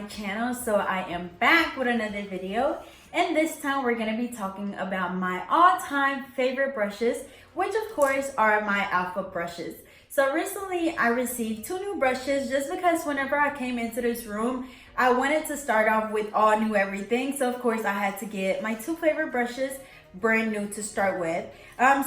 channel. So I am back with another video, and this time we're going to be talking about my all-time favorite brushes, which of course are my alpha brushes. So recently I received 2 new brushes just because whenever I came into this room I wanted to start off with all new everything. So of course I had to get my 2 favorite brushes brand new to start with.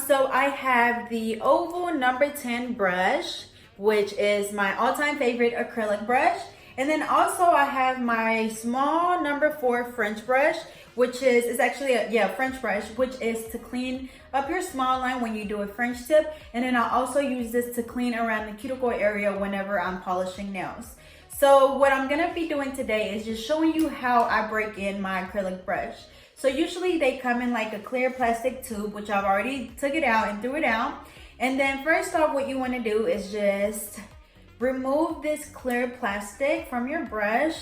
So I have the oval number 10 brush, which is my all-time favorite acrylic brush. And then also I have my small number 4 French brush, which is actually a French brush, which is to clean up your small line when you do a French tip. And then I also use this to clean around the cuticle area whenever I'm polishing nails. So what I'm gonna be doing today is just showing you how I break in my acrylic brush. So usually they come in like a clear plastic tube, which I've already took it out and threw it out. And then first off, what you wanna do is just remove this clear plastic from your brush.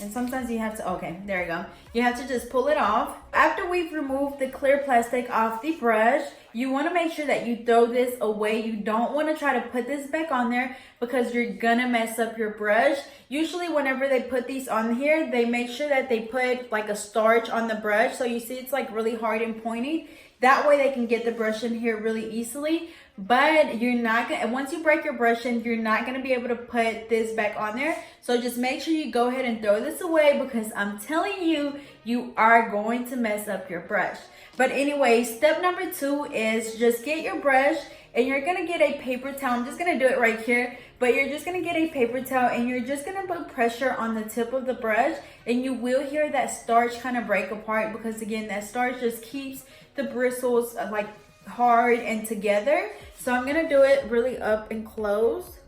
And sometimes you have to, okay, there you go. You have to just pull it off. After we've removed the clear plastic off the brush, you want to make sure that you throw this away. You don't want to try to put this back on there because you're gonna mess up your brush. Usually whenever they put these on here, they make sure that they put like a starch on the brush. So you see it's like really hard and pointy. That way they can get the brush in here really easily. But you're not gonna, once you break your brush in, you're not gonna be able to put this back on there. So just make sure you go ahead and throw this away because I'm telling you, you are going to mess up your brush. But anyway, step number 2 is just get your brush and you're gonna get a paper towel. I'm just gonna do it right here, but you're just gonna get a paper towel and you're just gonna put pressure on the tip of the brush, and you will hear that starch kind of break apart because again, that starch just keeps the bristles like hard and together. So I'm gonna do it really up and close.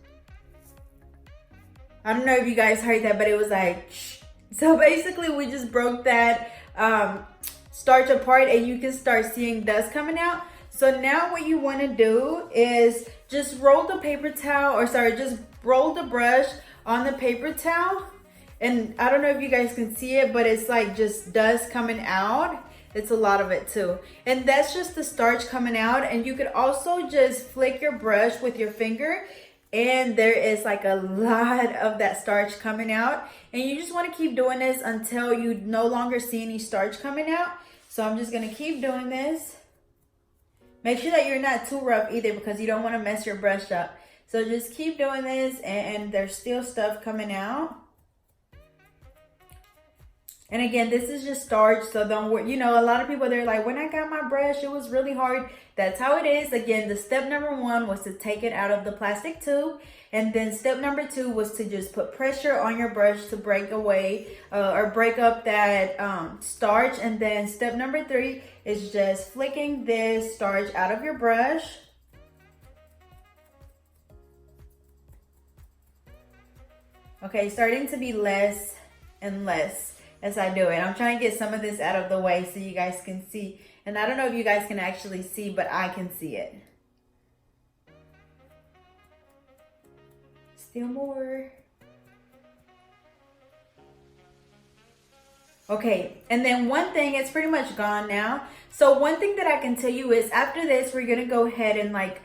I don't know if you guys heard that, but it was like shh. So basically we just broke that starch apart and you can start seeing dust coming out. So now what you want to do is just roll the paper towel, or sorry, just roll the brush on the paper towel. And I don't know if you guys can see it, but it's like just dust coming out. It's a lot of it too. And that's just the starch coming out. And you could also just flick your brush with your finger and there is like a lot of that starch coming out. And you just want to keep doing this until you no longer see any starch coming out. So I'm just going to keep doing this. Make sure that you're not too rough either because you don't want to mess your brush up. So just keep doing this and there's still stuff coming out. And again, this is just starch, so don't worry. You know, a lot of people, they're like, when I got my brush, it was really hard. That's how it is. Again, the step number 1 was to take it out of the plastic tube. And then step number 2 was to just put pressure on your brush to break away or break up that starch. And then step number 3 is just flicking this starch out of your brush. Okay, starting to be less and less as I do it. I'm trying to get some of this out of the way so you guys can see. And I don't know if you guys can actually see, but I can see it. Still more. Okay, and then one thing, it's pretty much gone now. So one thing that I can tell you is after this, we're gonna go ahead and like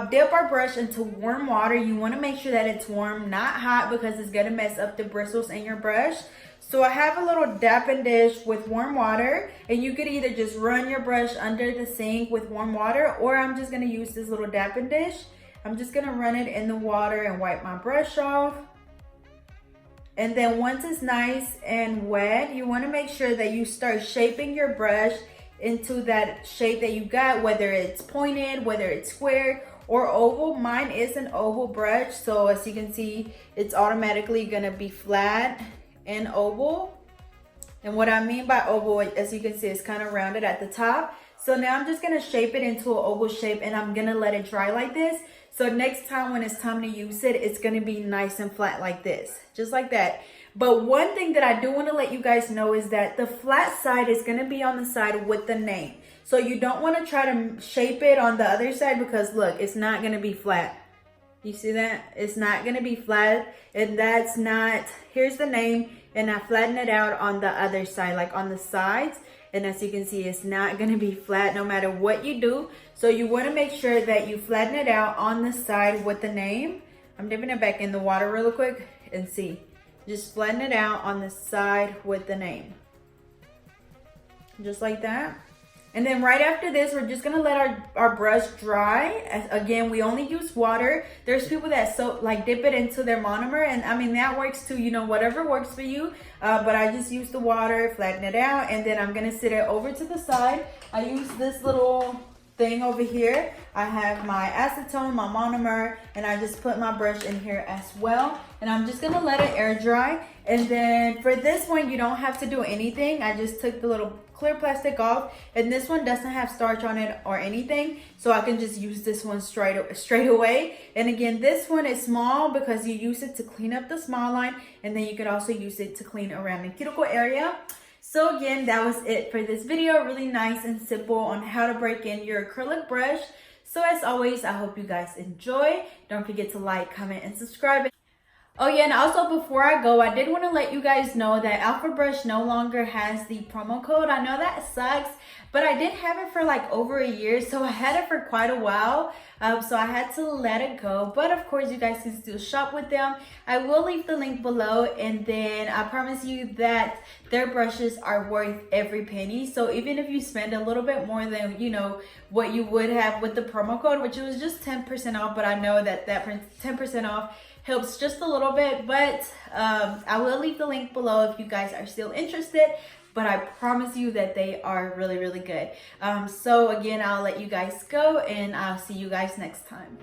dip our brush into warm water. You wanna make sure that it's warm, not hot, because it's gonna mess up the bristles in your brush. So I have a little dapping dish with warm water, and you could either just run your brush under the sink with warm water, or I'm just gonna use this little dapping dish. I'm just gonna run it in the water and wipe my brush off. And then once it's nice and wet, you wanna make sure that you start shaping your brush into that shape that you got, whether it's pointed, whether it's square or oval. Mine is an oval brush, so as you can see, it's automatically gonna be flat and oval. And what I mean by oval, as you can see, it's kind of rounded at the top. So now I'm just gonna shape it into an oval shape and I'm gonna let it dry like this. So next time when it's time to use it, it's gonna be nice and flat like this, just like that. But one thing that I do want to let you guys know is that the flat side is gonna be on the side with the name. So you don't want to try to shape it on the other side because look, it's not gonna be flat. You see that? It's not gonna be flat, and that's not, here's the name, and I flatten it out on the other side, like on the sides. And as you can see, it's not gonna be flat no matter what you do. So you wanna make sure that you flatten it out on the side with the name. I'm dipping it back in the water real quick and see. just flatten it out on the side with the name. Just like that. And then right after this, we're just gonna let our brush dry. Again, we only use water. There's people that dip it into their monomer, and I mean that works too, you know, whatever works for you. But I just use the water, flatten it out, and then I'm gonna sit it over to the side. I use this little thing over here. I have my acetone, my monomer, and I just put my brush in here as well. And I'm just gonna let it air dry. And then for this one, you don't have to do anything. I just took the little clear plastic off, and this one doesn't have starch on it or anything, so I can just use this one straight away. And again, this one is small because you use it to clean up the small line, and then you can also use it to clean around the cuticle area. So again, that was it for this video. Really nice and simple on how to break in your acrylic brush. So as always, I hope you guys enjoy. Don't forget to like, comment, and subscribe. Oh yeah, and also before I go, I did want to let you guys know that Alpha Brush no longer has the promo code. I know that sucks, but I did have it for like over a year, so I had it for quite a while. So I had to let it go, but of course you guys can still shop with them. I will leave the link below, and then I promise you that their brushes are worth every penny. So even if you spend a little bit more than, you know, what you would have with the promo code, which was just 10% off, but I know that 10% off helps just a little bit. But I will leave the link below if you guys are still interested, but I promise you that they are really, really good. So again, I'll let you guys go, and I'll see you guys next time.